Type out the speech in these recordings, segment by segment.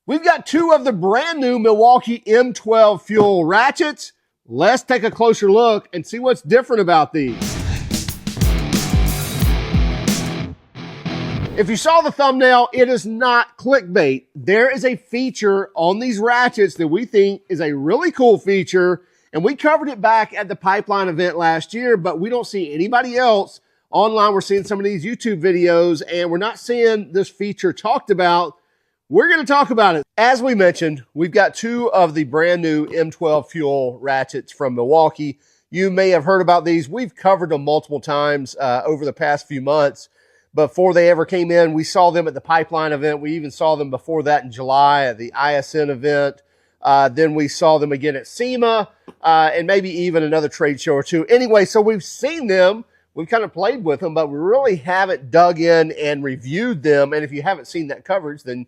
We've got two of the brand new Milwaukee M12 FUEL Ratchets. Let's take a closer look and see what's different about these. If you saw the thumbnail, it is not clickbait. There is a feature on these ratchets that we think is a really cool feature, and we covered it back at the Pipeline event last year, but we don't see anybody else online. We're seeing some of these YouTube videos, and we're not seeing this feature talked about. We're going to talk about it. As we mentioned, we've got two of the brand new M12 FUEL Ratchets from Milwaukee. You may have heard about these. We've covered them multiple times over the past few months. Before they ever came in, we saw them at the Pipeline event. We even saw them before that in July at the ISN event. Then we saw them again at SEMA and maybe even another trade show or two. Anyway, so we've seen them. We've kind of played with them, but we really haven't dug in and reviewed them. And if you haven't seen that coverage, then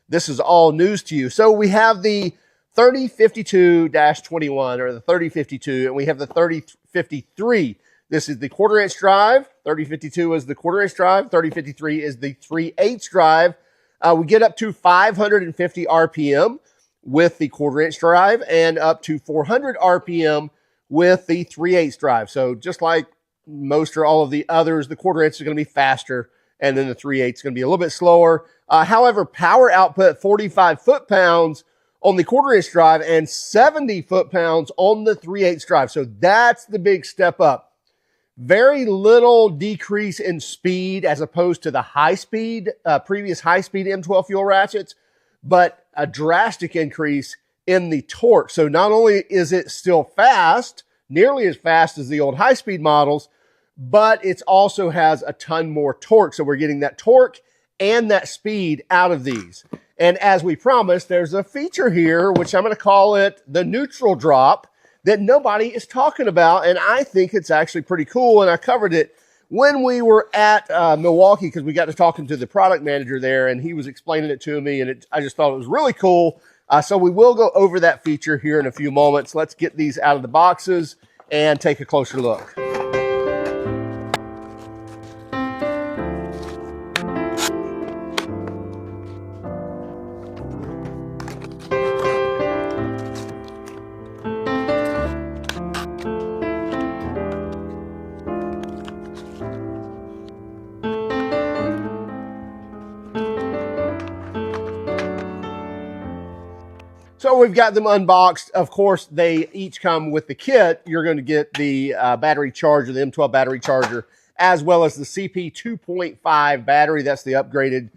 this is all news to you. So we have the 3052-21 or the 3052, and we have the 3053. This is the 1/4-inch drive. 3052 is the 1/4-inch drive. 3053 is the 3/8 drive. We get up to 550 RPM with the 1/4-inch drive and up to 400 RPM with the 3/8 drive. So just like most or all of the others, the 1/4-inch is going to be faster, and then the 3/8 is going to be a little bit slower. However, power output 45 foot-pounds on the 1/4-inch drive and 70 foot-pounds on the 3/8 drive. So that's the big step up. Very little decrease in speed as opposed to the high-speed, previous high-speed M12 FUEL ratchets, but a drastic increase in the torque. So not only is it still fast, nearly as fast as the old high-speed models, but it also has a ton more torque. So we're getting that torque and that speed out of these. And as we promised, there's a feature here, which I'm going to call it the neutral drop, that nobody is talking about. And I think it's actually pretty cool. And I covered it when we were at Milwaukee, because we got to talking to the product manager there, and he was explaining it to me, and I just thought it was really cool. So we will go over that feature here in a few moments. Let's get these out of the boxes and take a closer look. So we've got them unboxed. Of course, they each come with the kit. You're going to get the battery charger, the M12 battery charger, as well as the CP 2.5 battery. That's the upgraded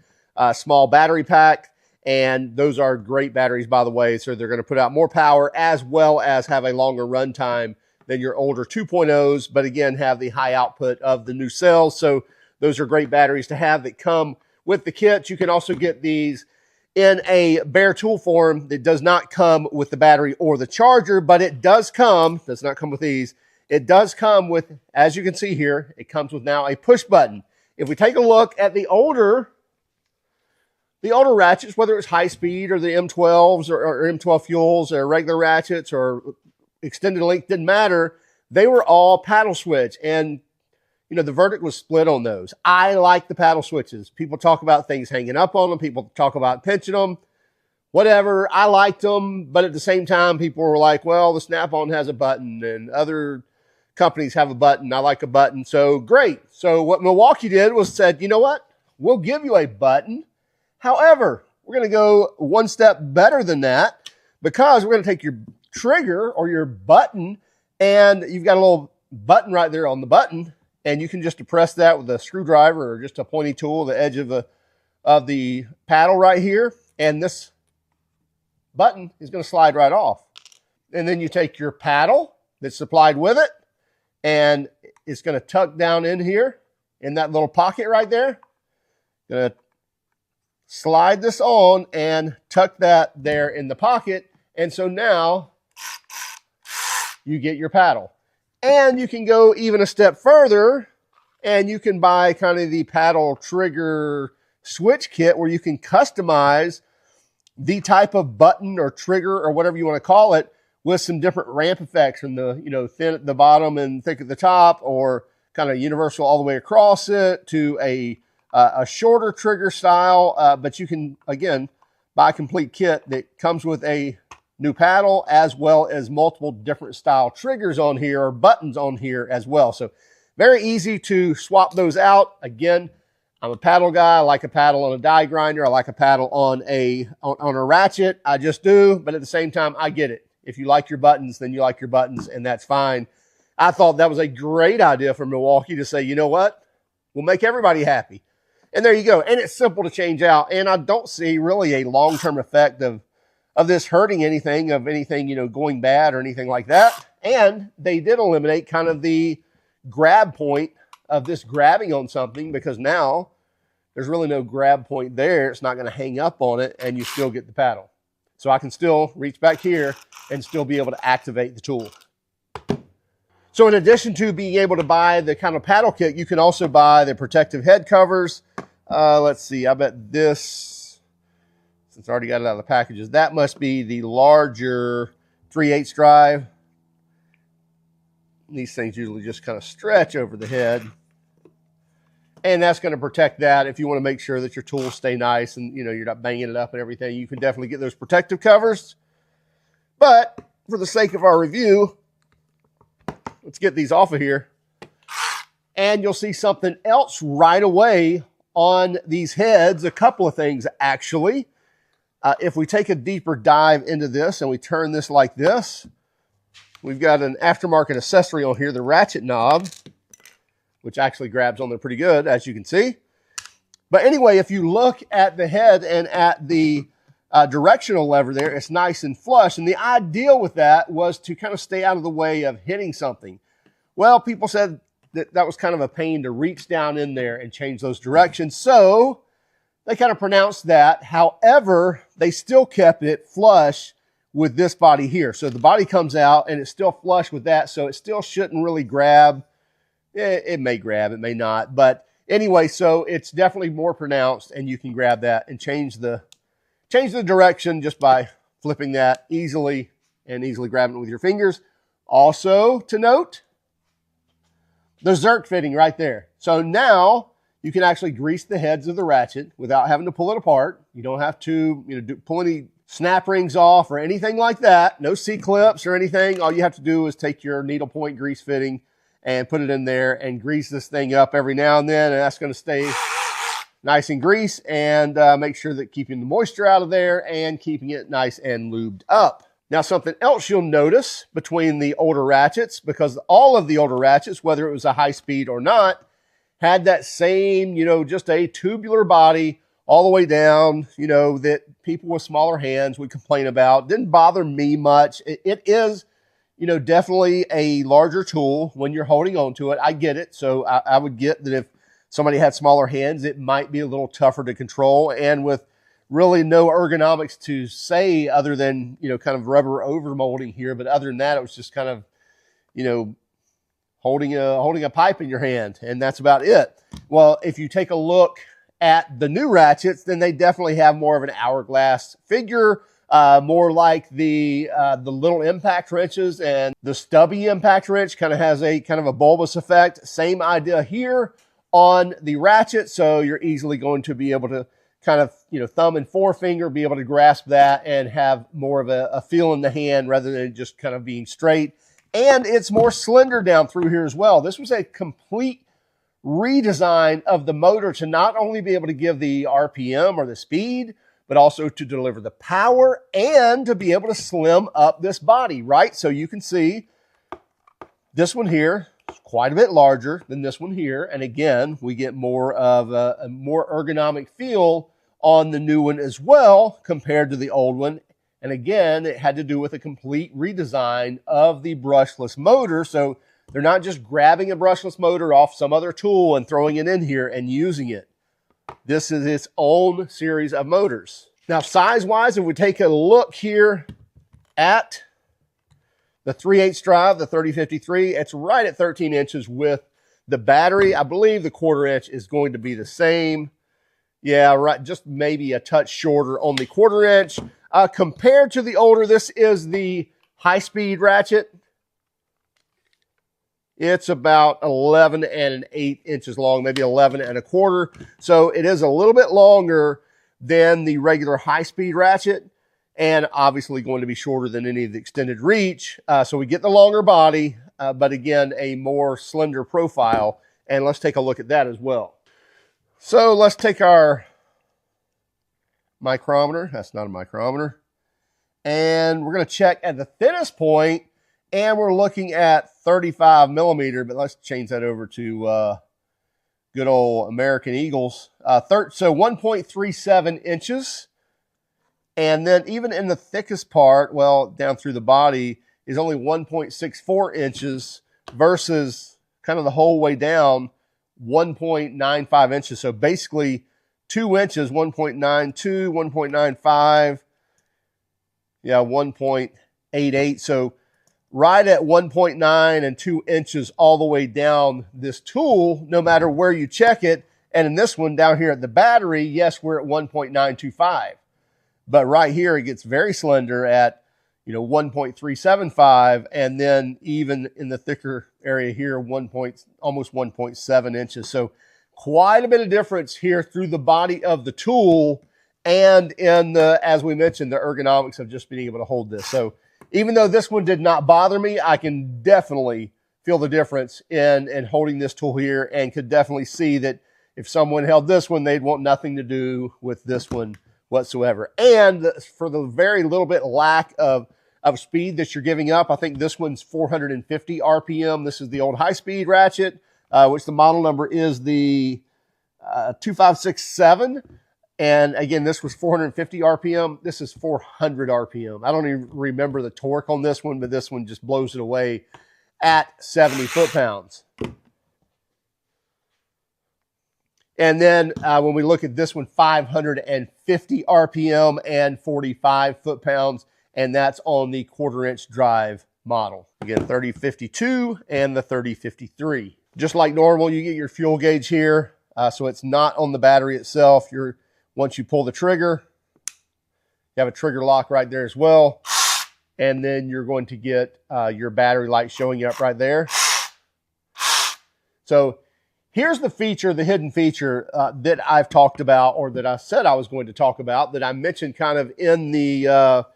small battery pack. And those are great batteries, by the way. So they're going to put out more power as well as have a longer run time than your older 2.0s, but again, have the high output of the new cells. So those are great batteries to have that come with the kit. You can also get these in a bare tool form that does not come with the battery or the charger, but it does not come with these. It does come with, as you can see here, it comes with now a push button. If we take a look at the older ratchets, whether it's high speed or the M12s or M12 FUELs or regular ratchets or extended length, didn't matter. They were all paddle switch. And you know, the verdict was split on those. I like the paddle switches. People talk about things hanging up on them. People talk about pinching them. Whatever. I liked them. But at the same time, people were like, well, the Snap-on has a button and other companies have a button. I like a button. So great. So what Milwaukee did was said, you know what? We'll give you a button. However, we're going to go one step better than that, because we're going to take your trigger or your button, and you've got a little button right there on the button. And you can just depress that with a screwdriver or just a pointy tool, the edge of the paddle right here. And this button is going to slide right off. And then you take your paddle that's supplied with it, and it's going to tuck down in here in that little pocket right there. Going to slide this on and tuck that there in the pocket. And so now you get your paddle. And you can go even a step further, and you can buy kind of the paddle trigger switch kit where you can customize the type of button or trigger or whatever you want to call it with some different ramp effects from the, you know, thin at the bottom and thick at the top, or kind of universal all the way across it to a shorter trigger style. But you can, again, buy a complete kit that comes with a new paddle as well as multiple different style triggers on here or buttons on here as well. So very easy to swap those out. Again, I'm a paddle guy. I like a paddle on a die grinder. I like a paddle on a ratchet. I just do. But at the same time, I get it. If you like your buttons, then you like your buttons, and that's fine. I thought that was a great idea for Milwaukee to say, you know what? We'll make everybody happy. And there you go. And it's simple to change out. And I don't see really a long-term effect of this hurting anything, you know, going bad or anything like that. And they did eliminate kind of the grab point of this grabbing on something, because now there's really no grab point there. It's not going to hang up on it, and you still get the paddle. So I can still reach back here and still be able to activate the tool. So in addition to being able to buy the kind of paddle kit, you can also buy the protective head covers. Let's see, I bet this, since I already got it out of the packages, that must be the larger 3/8 drive. These things usually just kind of stretch over the head. And that's going to protect that. If you want to make sure that your tools stay nice and, you know, you're not banging it up and everything, you can definitely get those protective covers. But for the sake of our review, let's get these off of here. And you'll see something else right away on these heads. A couple of things, actually. If we take a deeper dive into this and we turn this like this, we've got an aftermarket accessory on here, the ratchet knob, which actually grabs on there pretty good, as you can see. But anyway, if you look at the head and at the directional lever there, it's nice and flush. And the ideal with that was to kind of stay out of the way of hitting something. Well, people said that that was kind of a pain to reach down in there and change those directions. So they kind of pronounced that. However, they still kept it flush with this body here. So the body comes out and it's still flush with that. So it still shouldn't really grab. It may grab, it may not. But anyway, so it's definitely more pronounced, and you can grab that and change the direction just by flipping that easily and easily grabbing it with your fingers. Also to note, the Zerk fitting right there. So now you can actually grease the heads of the ratchet without having to pull it apart. You don't have to, you know, pull any snap rings off or anything like that. No C-clips or anything. All you have to do is take your needlepoint grease fitting and put it in there and grease this thing up every now and then. And that's going to stay nice and greased and make sure that keeping the moisture out of there and keeping it nice and lubed up. Now, something else you'll notice between the older ratchets, because all of the older ratchets, whether it was a high speed or not, had that same, you know, just a tubular body all the way down, you know, that people with smaller hands would complain about. Didn't bother me much. It is, you know, definitely a larger tool when you're holding on to it. I get it. So I would get that if somebody had smaller hands, it might be a little tougher to control. And with really no ergonomics to say other than, you know, kind of rubber overmolding here. But other than that, it was just kind of, you know, holding a pipe in your hand. And that's about it. Well, if you take a look at the new ratchets, then they definitely have more of an hourglass figure. More like the little impact wrenches, and the stubby impact wrench kind of has a bulbous effect. Same idea here on the ratchet. So you're easily going to be able to kind of, you know, thumb and forefinger, be able to grasp that and have more of a feel in the hand rather than just kind of being straight. And it's more slender down through here as well. This was a complete redesign of the motor to not only be able to give the RPM or the speed, but also to deliver the power and to be able to slim up this body, right? So you can see this one here is quite a bit larger than this one here. And again, we get more of a more ergonomic feel on the new one as well compared to the old one. And again, it had to do with a complete redesign of the brushless motor. So they're not just grabbing a brushless motor off some other tool and throwing it in here and using it. This is its own series of motors. Now, size-wise, if we take a look here at the 3/8 drive, the 3053, it's right at 13 inches with the battery. I believe the 1/4 inch is going to be the same. Yeah, right, just maybe a touch shorter on the 1/4 inch. Compared to the older, this is the high-speed ratchet. It's about 11 1/8 inches long, maybe 11 1/4. So it is a little bit longer, than the regular high-speed ratchet, and obviously going to be shorter than any of the extended reach. So we get the longer body, but again, a more slender profile. And let's take a look at that as well. So let's take our micrometer. That's not a micrometer. And we're going to check at the thinnest point, and we're looking at 35 millimeter, but let's change that over to good old American Eagles. So 1.37 inches. And then even in the thickest part, well, down through the body, is only 1.64 inches versus kind of the whole way down 1.95 inches. So basically 2 inches, 1.92, 1.95, yeah, 1.88. So right at 1.9 and 2 inches all the way down this tool, no matter where you check it. And in this one down here at the battery, yes, we're at 1.925. But right here, it gets very slender at, 1.375. And then even in the thicker area here, almost 1.7 inches. So quite a bit of difference here through the body of the tool and in the, as we mentioned, the ergonomics of just being able to hold this. So even though this one did not bother me, I can definitely feel the difference in holding this tool here, and could definitely see that if someone held this one, they'd want nothing to do with this one whatsoever. And for the very little bit lack of speed that you're giving up, I think this one's 450 RPM. This is the old high-speed ratchet, which the model number is the 2567. And again, this was 450 RPM. This is 400 RPM. I don't even remember the torque on this one, but this one just blows it away at 70 foot-pounds. And then when we look at this one, 550 RPM and 45 foot-pounds, and that's on the 1/4-inch drive model. Again, 3052 and the 3053. Just like normal, you get your fuel gauge here, so it's not on the battery itself. Once you pull the trigger, you have a trigger lock right there as well, and then you're going to get your battery light showing up right there. So here's the feature, the hidden feature that I've talked about, or that I said I was going to talk about, that I mentioned kind of in the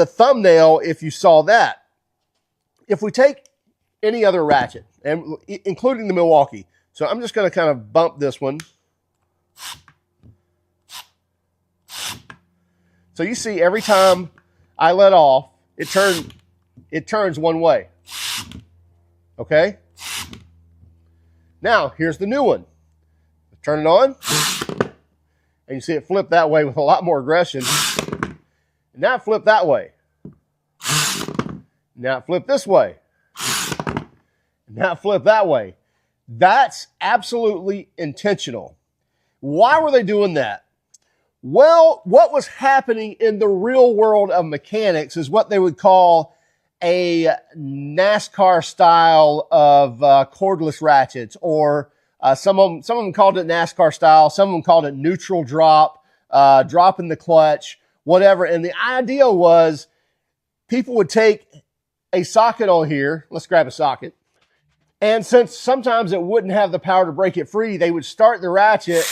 thumbnail, if you saw that. If we take any other ratchet, and including the Milwaukee, so I'm just going to kind of bump this one. So you see every time I let off, it turns one way. Okay? Now, here's the new one. Turn it on, and you see it flip that way with a lot more aggression. And now it flip that way. Now it flip this way. And now it flip that way. That's absolutely intentional. Why were they doing that? Well, what was happening in the real world of mechanics is what they would call a NASCAR style of cordless ratchets, or some of them called it NASCAR style, some of them called it neutral drop, dropping the clutch, whatever. And the idea was people would take a socket on here. Let's grab a socket. And since sometimes it wouldn't have the power to break it free, they would start the ratchet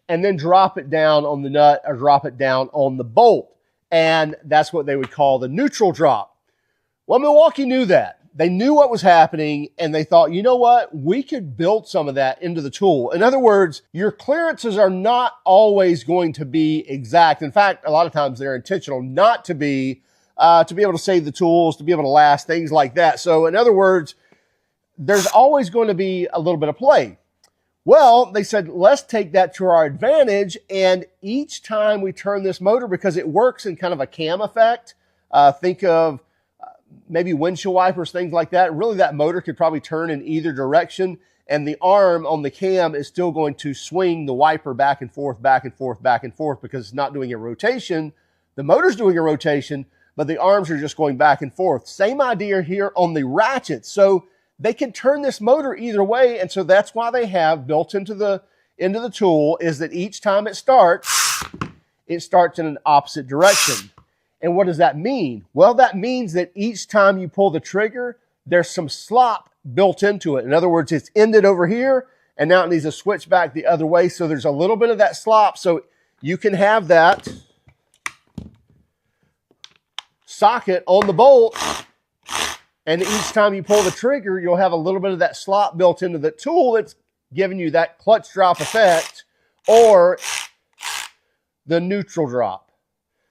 and then drop it down on the nut or drop it down on the bolt. And that's what they would call the neutral drop. Well, Milwaukee knew that. They knew what was happening, and they thought, you know what? We could build some of that into the tool. In other words, your clearances are not always going to be exact. In fact, a lot of times they're intentional not to be able to save the tools, to be able to last, things like that. So in other words, there's always going to be a little bit of play. Well, they said, let's take that to our advantage. And each time we turn this motor, because it works in kind of a cam effect, think of maybe windshield wipers, things like that. Really, that motor could probably turn in either direction, and the arm on the cam is still going to swing the wiper back and forth, back and forth, back and forth, because it's not doing a rotation. The motor's doing a rotation, but the arms are just going back and forth. Same idea here on the ratchet. So they can turn this motor either way, and so that's why they have built into the tool is that each time it starts in an opposite direction. And what does that mean? Well, that means that each time you pull the trigger, there's some slop built into it. In other words, it's ended over here, and now it needs to switch back the other way. So there's a little bit of that slop. So you can have that socket on the bolt, and each time you pull the trigger, you'll have a little bit of that slot built into the tool that's giving you that clutch drop effect or the neutral drop.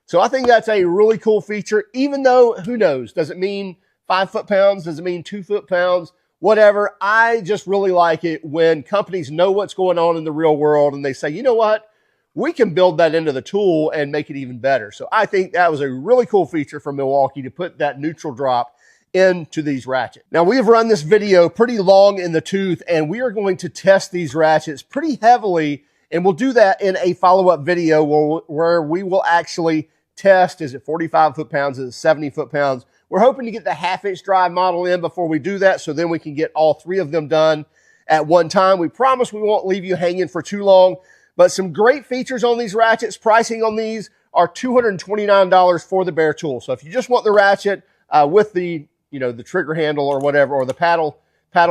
So I think that's a really cool feature, even though, who knows, does it mean 5 foot-pounds? Does it mean 2 foot-pounds? Whatever. I just really like it when companies know what's going on in the real world and they say, you know what? We can build that into the tool and make it even better. So I think that was a really cool feature from Milwaukee to put that neutral drop into these ratchets. Now, we have run this video pretty long in the tooth, and we are going to test these ratchets pretty heavily, and we'll do that in a follow-up video where we will actually test, is it 45 foot-pounds, is it 70 foot-pounds? We're hoping to get the half-inch drive model in before we do that, so then we can get all 3 of them done at one time. We promise we won't leave you hanging for too long, but some great features on these ratchets. Pricing on these are $229 for the bare tool. So if you just want the ratchet with the, the trigger handle or whatever, or the paddle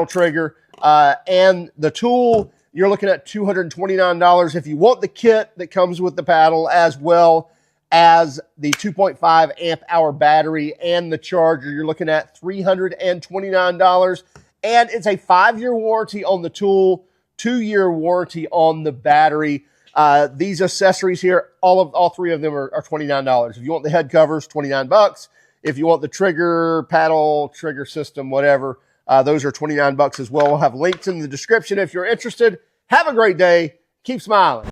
trigger, and the tool, you're looking at $229. If you want the kit that comes with the paddle, as well as the 2.5 amp hour battery and the charger, you're looking at $329. And it's a 5-year warranty on the tool, 2-year warranty on the battery. These accessories here, all 3 of them are $29. If you want the head covers, $29. If you want the trigger, paddle, trigger system, whatever, those are $29 as well. We'll have links in the description if you're interested. Have a great day. Keep smiling.